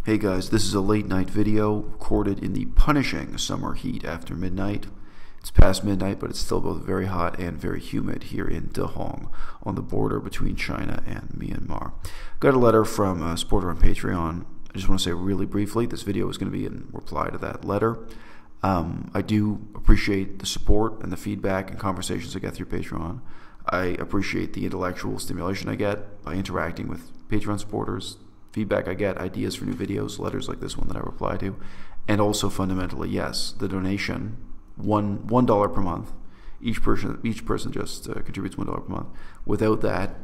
Hey guys, this is a late night video recorded in the punishing summer heat after midnight. It's past midnight, but it's still both very hot and very humid here in Da Hong on the border between China and Myanmar. Got a letter from a supporter on Patreon. I just want to say really briefly, this video is going to be in reply to that letter. I do appreciate the support and the feedback and conversations I get through Patreon. I appreciate the intellectual stimulation I get by interacting with Patreon supporters, feedback I get, ideas for new videos, letters like this one that I reply to, and also fundamentally, yes, the donation, $1 per month. Each person just contributes $1 per month. Without that,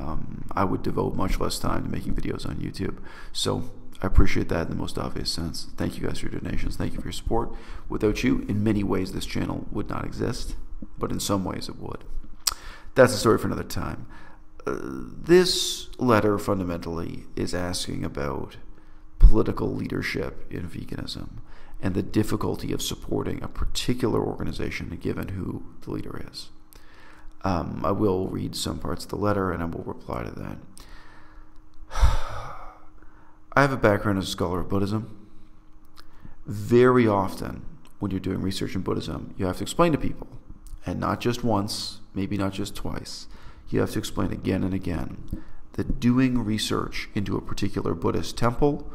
I would devote much less time to making videos on YouTube. So I appreciate that in the most obvious sense. Thank you guys for your donations. Thank you for your support. Without you, in many ways, this channel would not exist, but in some ways it would. That's a story for another time. This letter fundamentally is asking about political leadership in veganism and the difficulty of supporting a particular organization given who the leader is. I will read some parts of the letter and I will reply to that. I have a background as a scholar of Buddhism. Very often when you're doing research in Buddhism, you have to explain to people, and not just once, maybe not just twice, you have to explain again and again that doing research into a particular Buddhist temple,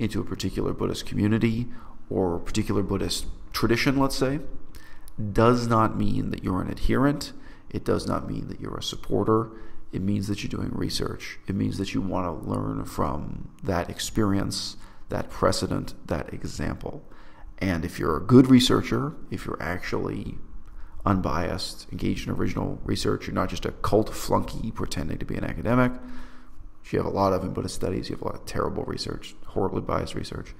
into a particular Buddhist community, or a particular Buddhist tradition, let's say, does not mean that you're an adherent. It does not mean that you're a supporter. It means that you're doing research. It means that you want to learn from that experience, that precedent, that example. And if you're a good researcher, if you're actually unbiased, engaged in original research, you're not just a cult flunky pretending to be an academic, which you have a lot of in Buddhist studies. You have a lot of terrible research, horribly biased research.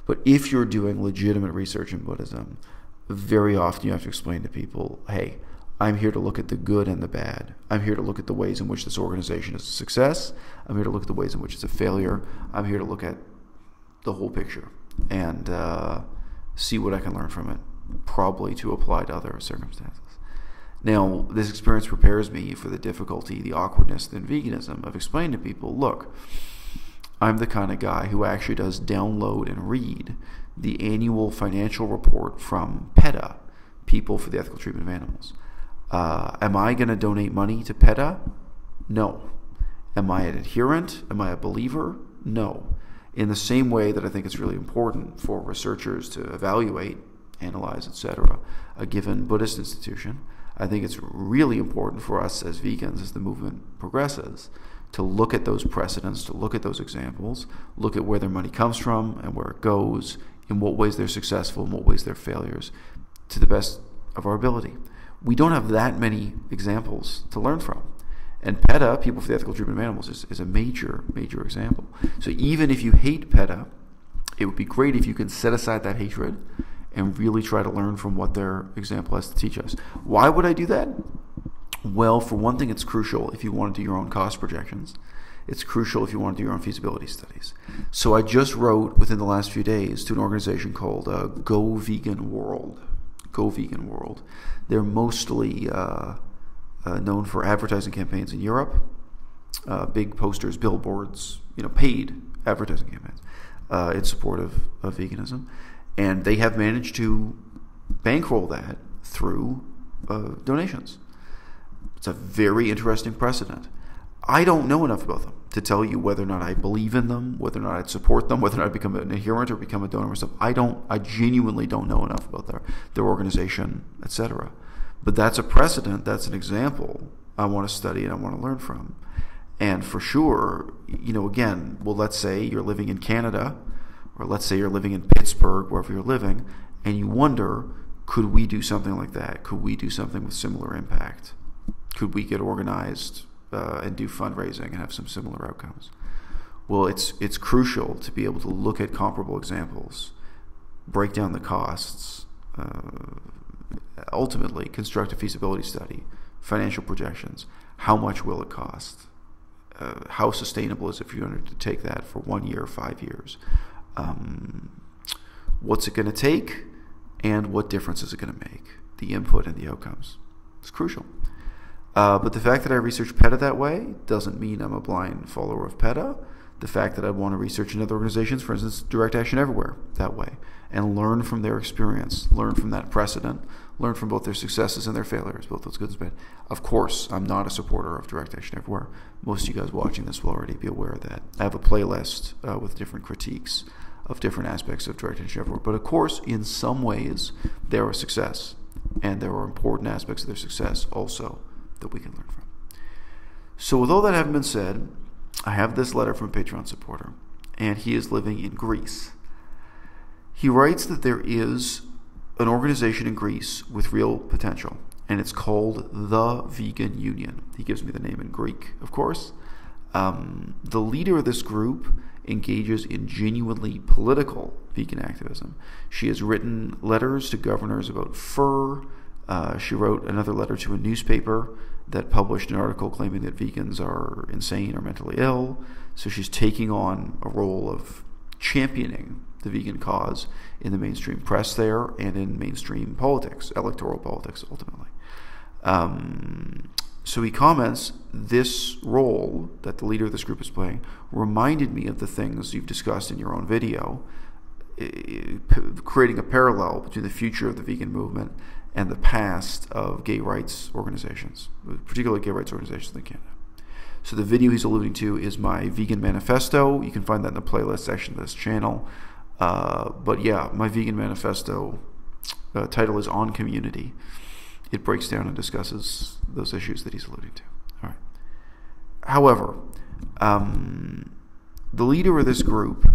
But if you're doing legitimate research in Buddhism, very often you have to explain to people, hey, I'm here to look at the good and the bad. I'm here to look at the ways in which this organization is a success. I'm here to look at the ways in which it's a failure. I'm here to look at the whole picture and see what I can learn from it, probably to apply to other circumstances. Now, this experience prepares me for the difficulty, the awkwardness in veganism of explaining to people, look, I'm the kind of guy who actually does download and read the annual financial report from PETA, People for the Ethical Treatment of Animals. Am I going to donate money to PETA? No. Am I an adherent? Am I a believer? No. In the same way that I think it's really important for researchers to evaluate, analyze, etc., a given Buddhist institution, I think it's really important for us as vegans, as the movement progresses, to look at those precedents, to look at those examples, look at where their money comes from and where it goes, in what ways they're successful, in what ways they're failures, to the best of our ability. We don't have that many examples to learn from. And PETA, People for the Ethical Treatment of Animals, is a major, major example. So even if you hate PETA, it would be great if you can set aside that hatred and really try to learn from what their example has to teach us. Why would I do that? Well, for one thing, it's crucial if you want to do your own cost projections. It's crucial if you want to do your own feasibility studies. So I just wrote within the last few days to an organization called Go Vegan World. Go Vegan World. They're mostly known for advertising campaigns in Europe, big posters, billboards, paid advertising campaigns in support of veganism. And they have managed to bankroll that through donations. It's a very interesting precedent. I don't know enough about them to tell you whether or not I believe in them, whether or not I'd support them, whether or not I'd become an adherent or become a donor myself. I genuinely don't know enough about their organization, etc. But that's a precedent, that's an example I want to study and I want to learn from. And for sure, again, well, let's say you're living in Canada, or let's say you're living in Pittsburgh, wherever you're living, and you wonder, could we do something like that? Could we do something with similar impact? Could we get organized and do fundraising and have some similar outcomes? Well, it's crucial to be able to look at comparable examples, break down the costs, ultimately construct a feasibility study, financial projections. How much will it cost? How sustainable is it for you to take that for 1 year, 5 years? What's it going to take, and what difference is it going to make? The input and the outcomes. It's crucial. But the fact that I research PETA that way doesn't mean I'm a blind follower of PETA. the fact that I want to research in other organizations, for instance, Direct Action Everywhere, that way, and learn from their experience, learn from that precedent, learn from both their successes and their failures, both those good and bad. Of course, I'm not a supporter of Direct Action Everywhere. Most of you guys watching this will already be aware of that. I have a playlist with different critiques of different aspects of Direct Action Everywhere. But of course, in some ways, they're a success, and there are important aspects of their success also that we can learn from. So with all that having been said, I have this letter from a Patreon supporter, and he is living in Greece. He writes that there is an organization in Greece with real potential, and it's called the Vegan Union. He gives me the name in Greek, of course. The leader of this group engages in genuinely political vegan activism. She has written letters to governors about fur. She wrote another letter to a newspaper that published an article claiming that vegans are insane or mentally ill. So she's taking on a role of championing the vegan cause in the mainstream press there and in mainstream politics, electoral politics, ultimately. So he comments, this role that the leader of this group is playing reminded me of the things you've discussed in your own video, creating a parallel between the future of the vegan movement and the past of gay rights organizations, particularly gay rights organizations in Canada. So the video he's alluding to is my Vegan Manifesto. You can find that in the playlist section of this channel. But yeah, my Vegan Manifesto title is On Community. It breaks down and discusses those issues that he's alluding to. All right. However, the leader of this group,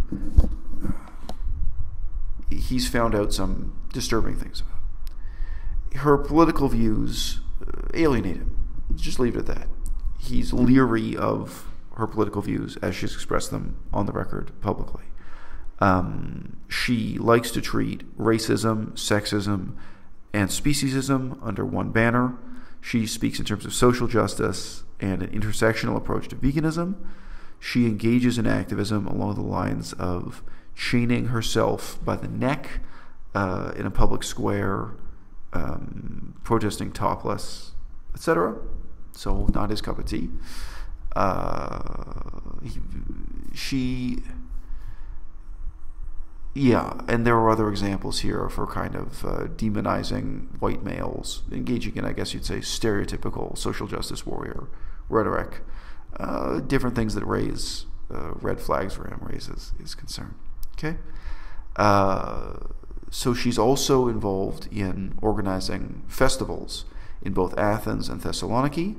he's found out some disturbing things about her. Her political views alienate him. Let's just leave it at that. He's leery of her political views as she's expressed them on the record publicly. She likes to treat racism, sexism, and speciesism under one banner. She speaks in terms of social justice and an intersectional approach to veganism. She engages in activism along the lines of chaining herself by the neck in a public square, protesting topless, etc. So not his cup of tea. Yeah, and there are other examples here of her kind of demonizing white males, engaging in, I guess you'd say, stereotypical social justice warrior rhetoric. Different things that raise red flags for him, raises his concern. Okay? So she's also involved in organizing festivals in both Athens and Thessaloniki,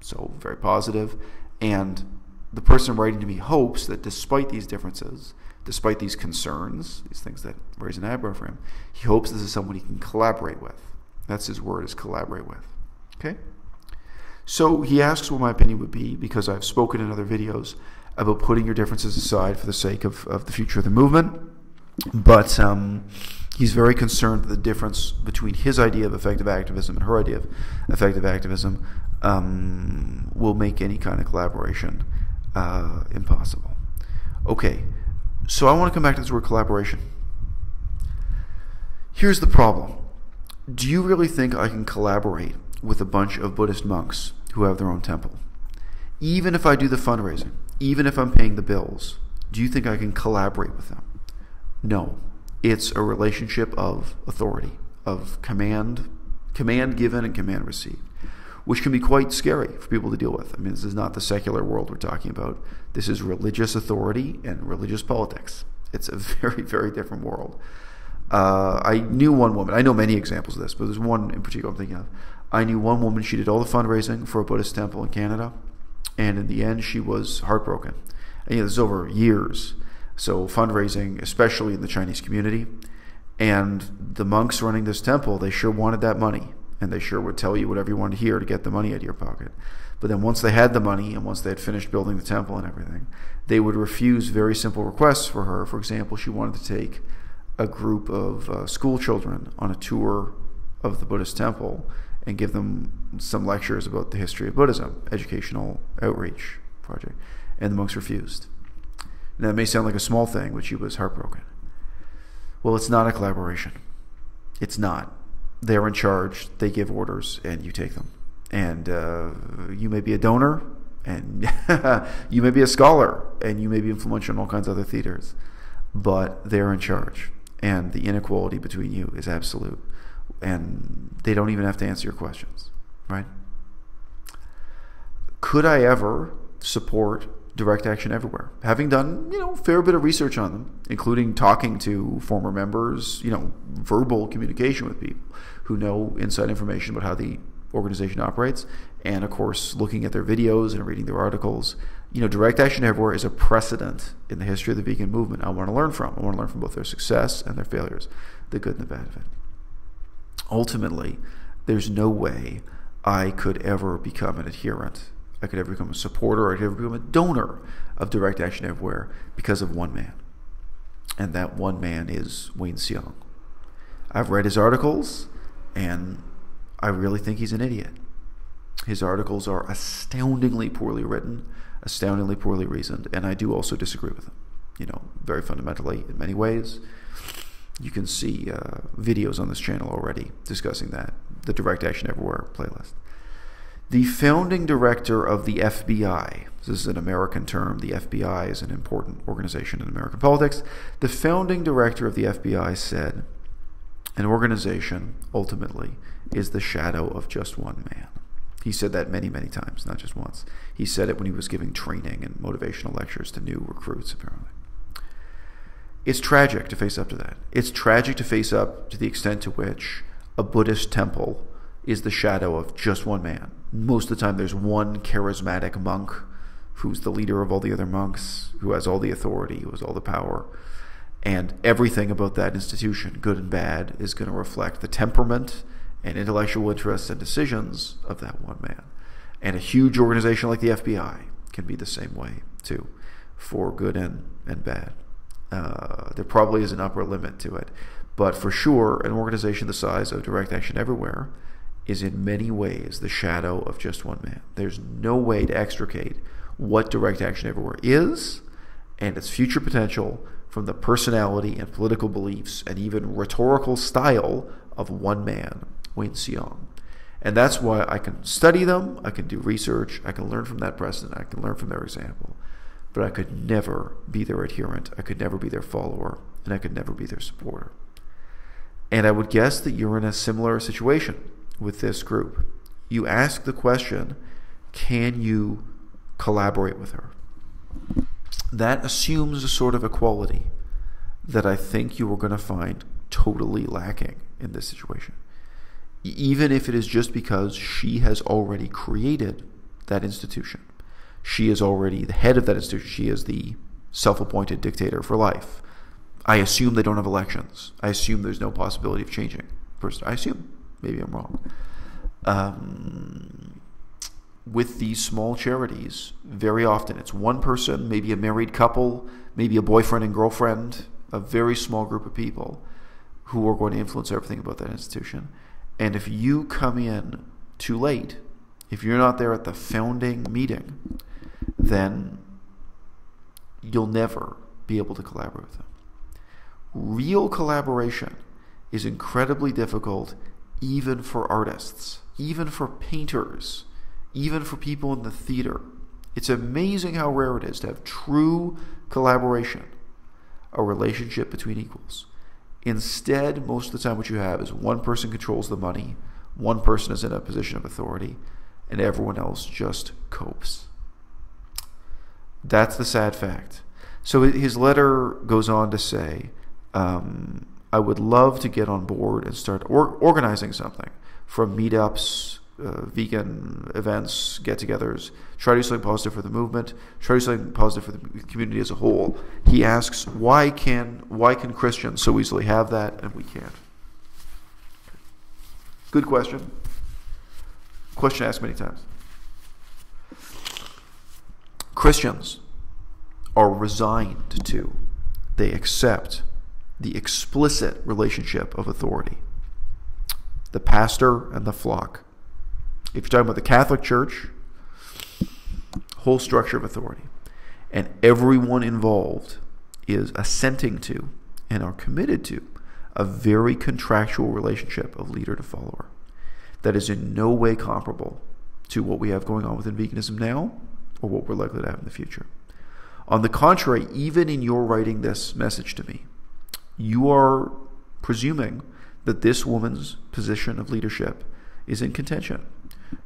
so very positive. And the person writing to me hopes that despite these differences, despite these concerns, these things that raise an eyebrow for him, he hopes this is someone he can collaborate with. That's his word, is collaborate with. Okay? So he asks what my opinion would be, because I've spoken in other videos about putting your differences aside for the sake of the future of the movement. But he's very concerned that the difference between his idea of effective activism and her idea of effective activism will make any kind of collaboration impossible. Okay. So I want to come back to this word collaboration. Here's the problem. Do you really think I can collaborate with a bunch of Buddhist monks who have their own temple? Even if I do the fundraising, even if I'm paying the bills, do you think I can collaborate with them? No. It's a relationship of authority, of command given and command received, which can be quite scary for people to deal with. I mean, this is not the secular world we're talking about. This is religious authority and religious politics. It's a very, very different world. I knew one woman. I know many examples of this, but there's one in particular I'm thinking of. I knew one woman, she did all the fundraising for a Buddhist temple in Canada, and in the end, she was heartbroken. And this is over years. So fundraising, especially in the Chinese community, and the monks running this temple, they sure wanted that money. And they sure would tell you whatever you wanted to hear to get the money out of your pocket. But then once they had the money and once they had finished building the temple and everything, they would refuse very simple requests for her. For example, she wanted to take a group of school children on a tour of the Buddhist temple and give them some lectures about the history of Buddhism, educational outreach project. And the monks refused. Now, that may sound like a small thing, but she was heartbroken. Well, it's not a collaboration. It's not. They're in charge, they give orders, and you take them. And you may be a donor, And you may be a scholar, and you may be influential in all kinds of other theaters, but they're in charge. And the inequality between you is absolute. And they don't even have to answer your questions, right? Could I ever support direct action everywhere? Having done, a fair bit of research on them, including talking to former members, verbal communication with people who know inside information about how the organization operates, and of course looking at their videos and reading their articles. Direct action everywhere is a precedent in the history of the vegan movement I want to learn from. I want to learn from both their success and their failures, the good and the bad of it. Ultimately, there's no way I could ever become an adherent, I could ever become a supporter, I could ever become a donor of direct action everywhere because of one man. And that one man is Wayne Seong. I've read his articles, and I really think he's an idiot. His articles are astoundingly poorly written, astoundingly poorly reasoned, and I do also disagree with him, very fundamentally in many ways. You can see videos on this channel already discussing that, the Direct Action Everywhere playlist. The founding director of the F.B.I., this is an American term, the F.B.I. is an important organization in American politics. The founding director of the F.B.I. said, an organization, ultimately, is the shadow of just one man. He said that many, many times, not just once. He said it when he was giving training and motivational lectures to new recruits, apparently. It's tragic to face up to that. It's tragic to face up to the extent to which a Buddhist temple is the shadow of just one man. Most of the time there's one charismatic monk who's the leader of all the other monks, who has all the authority, who has all the power. And everything about that institution, good and bad, is going to reflect the temperament and intellectual interests and decisions of that one man. And a huge organization like the F.B.I. can be the same way, too, for good and bad. There probably is an upper limit to it. But for sure, an organization the size of Direct Action Everywhere is in many ways the shadow of just one man. There's no way to extricate what Direct Action Everywhere is and its future potential from the personality and political beliefs and even rhetorical style of one man, Wayne Seong. And that's why I can study them, I can do research, I can learn from that precedent, I can learn from their example. But I could never be their adherent, I could never be their follower, and I could never be their supporter. And I would guess that you're in a similar situation with this group. You ask the question, can you collaborate with her? That assumes a sort of equality that I think you are going to find totally lacking in this situation. Even if it is just because she has already created that institution. She is already the head of that institution. She is the self-appointed dictator for life. I assume they don't have elections. I assume there's no possibility of changing. First, I assume. Maybe I'm wrong. With these small charities, very often it's one person, maybe a married couple, maybe a boyfriend and girlfriend, a very small group of people who are going to influence everything about that institution. And if you come in too late, if you're not there at the founding meeting, then you'll never be able to collaborate with them. Real collaboration is incredibly difficult even for artists, even for painters, even for people in the theater. It's amazing how rare it is to have true collaboration, a relationship between equals. Instead, most of the time what you have is one person controls the money, one person is in a position of authority, and everyone else just copes. That's the sad fact. So his letter goes on to say, I would love to get on board and start organizing something, from meetups, vegan events, get-togethers, try to do something positive for the movement, try to do something positive for the community as a whole. He asks, why can Christians so easily have that and we can't? Good question. Question asked many times. Christians are resigned to, they accept the explicit relationship of authority. The pastor and the flock. If you're talking about the Catholic Church, whole structure of authority. And everyone involved is assenting to and are committed to a very contractual relationship of leader to follower that is in no way comparable to what we have going on within veganism now or what we're likely to have in the future. On the contrary, even in your writing this message to me, you are presuming that this woman's position of leadership is in contention.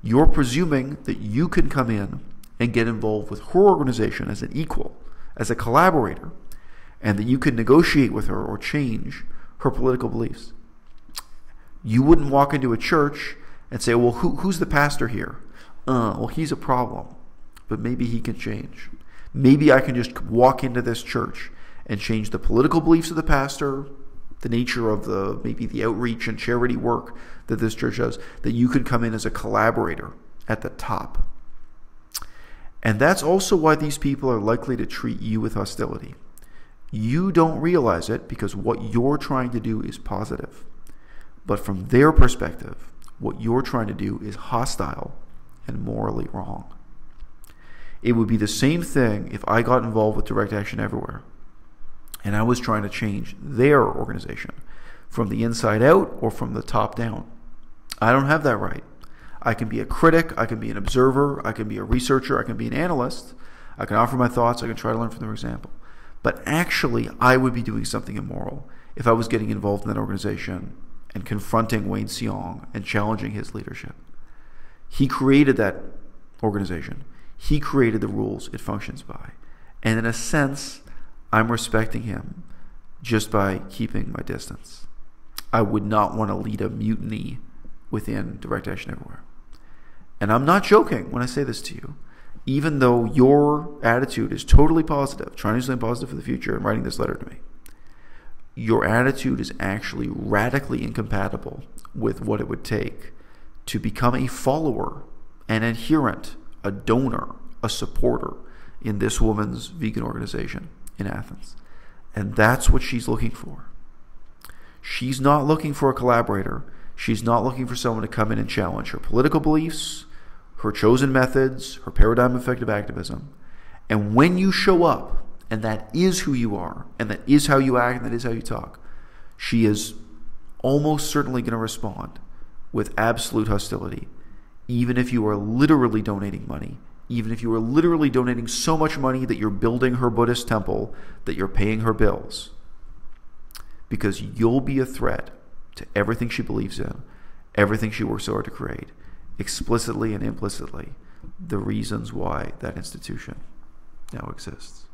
You're presuming that you can come in and get involved with her organization as an equal, as a collaborator, and that you can negotiate with her or change her political beliefs. You wouldn't walk into a church and say, well, who's the pastor here? Well, he's a problem, but maybe he can change. Maybe I can just walk into this church and change the political beliefs of the pastor, the nature of maybe the outreach and charity work that this church does, that you could come in as a collaborator at the top. And that's also why these people are likely to treat you with hostility. You don't realize it because what you're trying to do is positive. But from their perspective, what you're trying to do is hostile and morally wrong. It would be the same thing if I got involved with Direct Action Everywhere and I was trying to change their organization from the inside out or from the top down. I don't have that right. I can be a critic, I can be an observer, I can be a researcher, I can be an analyst, I can offer my thoughts, I can try to learn from their example. But actually, I would be doing something immoral if I was getting involved in that organization and confronting Wayne Seong and challenging his leadership. He created that organization. He created the rules it functions by. And in a sense, I'm respecting him just by keeping my distance. I would not want to lead a mutiny within Direct Action Everywhere. And I'm not joking when I say this to you. Even though your attitude is totally positive, trying to do something positive for the future and writing this letter to me, your attitude is actually radically incompatible with what it would take to become a follower, an adherent, a donor, a supporter in this woman's vegan organization in Athens. And that's what she's looking for. She's not looking for a collaborator. She's not looking for someone to come in and challenge her political beliefs, her chosen methods, her paradigm of effective activism. And when you show up, and that is who you are, and that is how you act, and that is how you talk, she is almost certainly going to respond with absolute hostility, even if you are literally donating money, even if you are literally donating so much money that you're building her Buddhist temple, that you're paying her bills, because you'll be a threat to everything she believes in, everything she works so hard to create, explicitly and implicitly, the reasons why that institution now exists.